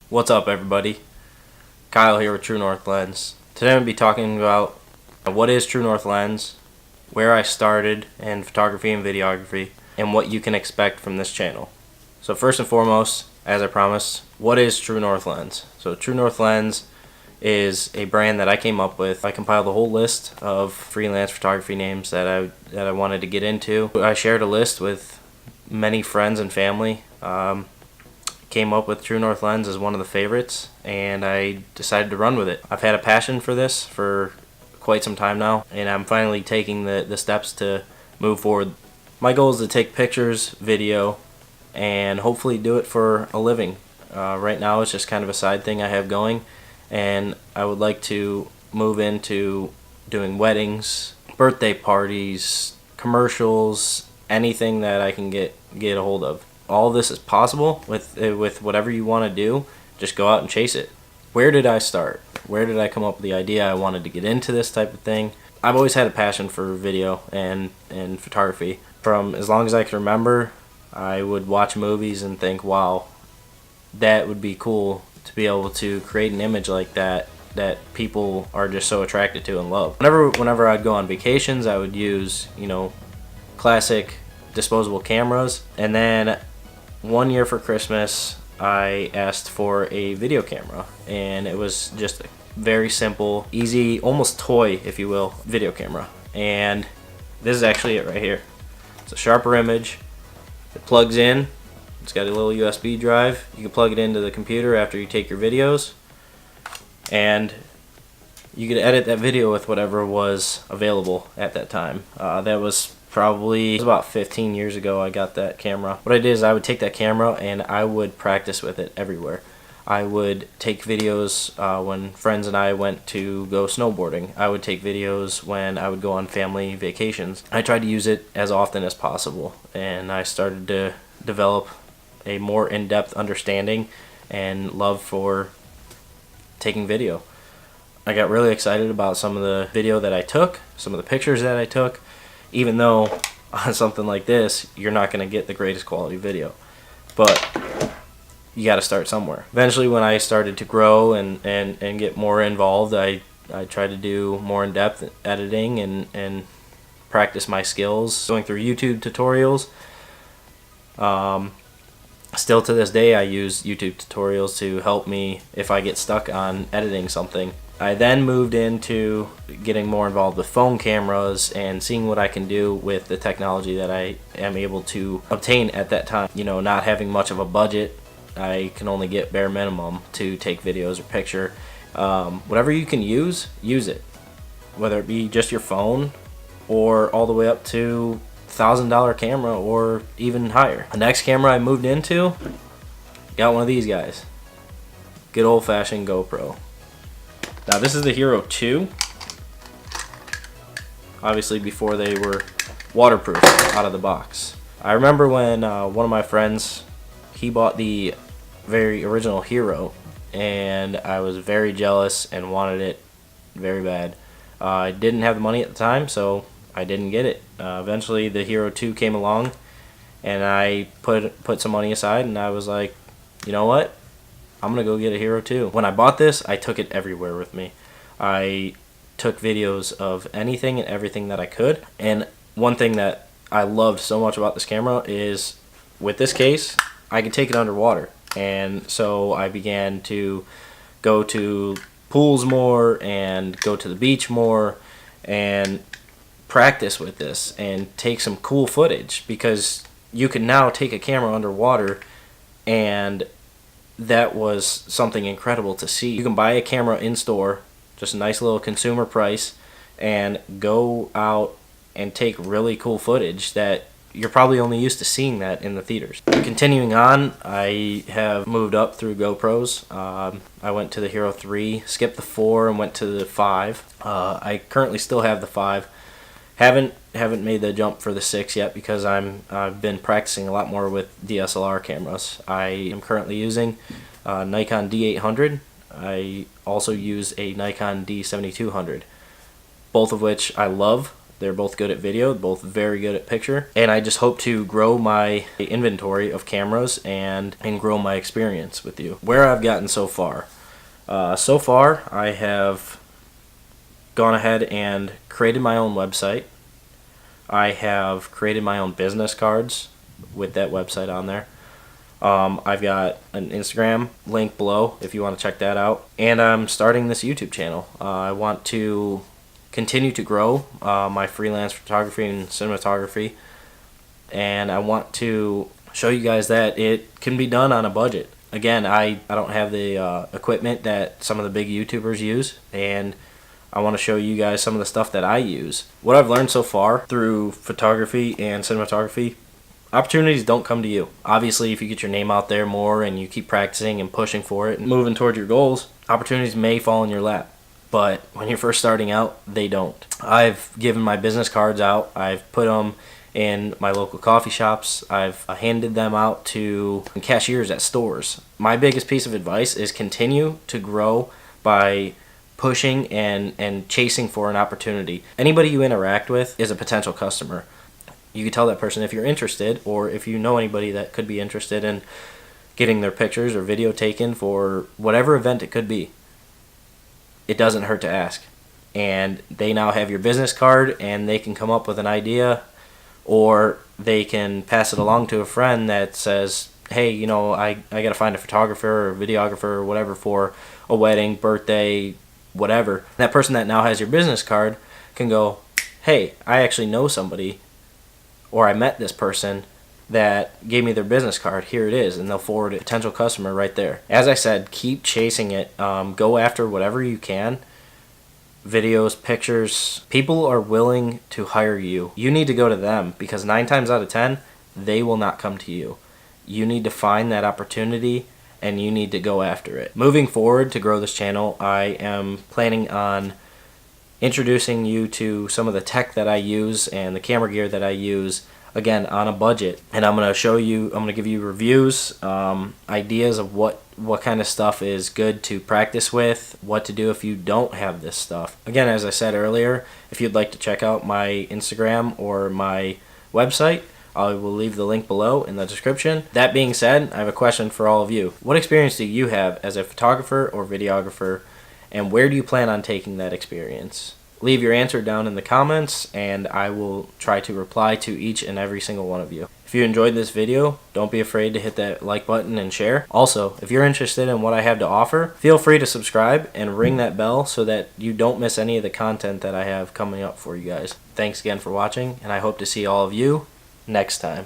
What's up, everybody? Kyle here with True North Lens. Today I'm going to be talking about what is True North Lens, where I started in photography and videography, and what you can expect from this channel. So first and foremost, as I promised, what is True North Lens? So True North Lens is a brand that I came up with. I compiled a whole list of freelance photography names that I wanted to get into. I shared a list with many friends and family. Came up with True North Lens as one of the favorites, and I decided to run with it. I've had a passion for this for quite some time now, and I'm finally taking the steps to move forward. My goal is to take pictures, video, and hopefully do it for a living. Right now it's just kind of a side thing I have going, and I would like to move into doing weddings, birthday parties, commercials, anything that I can get a hold of. All of this is possible with whatever you want to do. Just go out and chase it. Where did I start? Where did I come up with the idea I wanted to get into this type of thing? I've always had a passion for video and photography. From as long as I can remember, I would watch movies and think, wow, that would be cool to be able to create an image like that people are just so attracted to and love. Whenever I'd go on vacations, I would use, classic disposable cameras, and then one year for Christmas I asked for a video camera, and it was just a very simple, easy, almost toy, if you will, video camera. And this is actually it right here. It's a sharper image. It plugs in. It's got a little USB drive. You can plug it into the computer after you take your videos, and you could edit that video with whatever was available at that time. That was probably about 15 years ago I got that camera. What I did is I would take that camera and I would practice with it everywhere. I would take videos when friends and I went to go snowboarding. I would take videos when I would go on family vacations. I tried to use it as often as possible, and I started to develop a more in-depth understanding and love for taking video. I got really excited about some of the video that I took, some of the pictures that I took, even though on something like this you're not going to get the greatest quality video, but you got to start somewhere. Eventually, when I started to grow and get more involved, I tried to do more in-depth editing and practice my skills going through YouTube tutorials. Still to this day I use YouTube tutorials to help me if I get stuck on editing something. I then moved into getting more involved with phone cameras and seeing what I can do with the technology that I am able to obtain at that time. Not having much of a budget, I can only get bare minimum to take videos or picture. Whatever you can use it. Whether it be just your phone or all the way up to $1,000 camera or even higher. The next camera I moved into, got one of these guys. Good old-fashioned GoPro. Now this is the Hero 2. Obviously before they were waterproof out of the box. I remember when one of my friends, he bought the very original Hero, and I was very jealous and wanted it very bad. I didn't have the money at the time, so I didn't get it. Eventually the Hero 2 came along, and I put some money aside, and I was like, you know what? I'm gonna go get a Hero 2. When I bought this, I took it everywhere with me. I took videos of anything and everything that I could. And one thing that I loved so much about this camera is with this case, I could take it underwater. And so I began to go to pools more and go to the beach more and practice with this and take some cool footage, because you can now take a camera underwater, and that was something incredible to see. You can buy a camera in store, just a nice little consumer price, and go out and take really cool footage that you're probably only used to seeing that in the theaters. Continuing on, I have moved up through GoPros. I went to the Hero 3, skipped the 4, and went to the 5. I currently still have the 5. Haven't made the jump for the 6 yet, because I've been practicing a lot more with DSLR cameras. I am currently using Nikon D800. I also use a Nikon D7200, both of which I love. They're both good at video, both very good at picture, and I just hope to grow my inventory of cameras and grow my experience with you. Where I've gotten so far. So far, I have gone ahead and created my own website. I have created my own business cards with that website on there. I've got an Instagram link below if you want to check that out. And I'm starting this YouTube channel. I want to continue to grow my freelance photography and cinematography. And I want to show you guys that it can be done on a budget. Again, I don't have the equipment that some of the big YouTubers use, and I want to show you guys some of the stuff that I use. What I've learned so far through photography and cinematography, opportunities don't come to you. Obviously, if you get your name out there more and you keep practicing and pushing for it and moving toward your goals, opportunities may fall in your lap. But when you're first starting out, they don't. I've given my business cards out. I've put them in my local coffee shops. I've handed them out to cashiers at stores. My biggest piece of advice is continue to grow by pushing and chasing for an opportunity. Anybody you interact with is a potential customer. You can tell that person if you're interested, or if you know anybody that could be interested in getting their pictures or video taken for whatever event it could be. It doesn't hurt to ask. And they now have your business card, and they can come up with an idea, or they can pass it along to a friend that says, hey, you know, I got to find a photographer or videographer or whatever for a wedding, birthday, whatever. That person that now has your business card can go, hey, I actually know somebody, or I met this person that gave me their business card. Here it is, and they'll forward a potential customer right there. As I said, keep chasing it. Go after whatever you can. Videos, pictures. People are willing to hire you. You need to go to them, because 9 times out of 10, they will not come to you. You need to find that opportunity, and you need to go after it. Moving forward to grow this channel, I am planning on introducing you to some of the tech that I use and the camera gear that I use, again, on a budget. And I'm going to give you reviews, ideas of what kind of stuff is good to practice with, what to do if you don't have this stuff. Again, as I said earlier, if you'd like to check out my Instagram or my website, I will leave the link below in the description. That being said, I have a question for all of you. What experience do you have as a photographer or videographer, and where do you plan on taking that experience? Leave your answer down in the comments, and I will try to reply to each and every single one of you. If you enjoyed this video, don't be afraid to hit that like button and share. Also, if you're interested in what I have to offer, feel free to subscribe and ring that bell so that you don't miss any of the content that I have coming up for you guys. Thanks again for watching, and I hope to see all of you next time.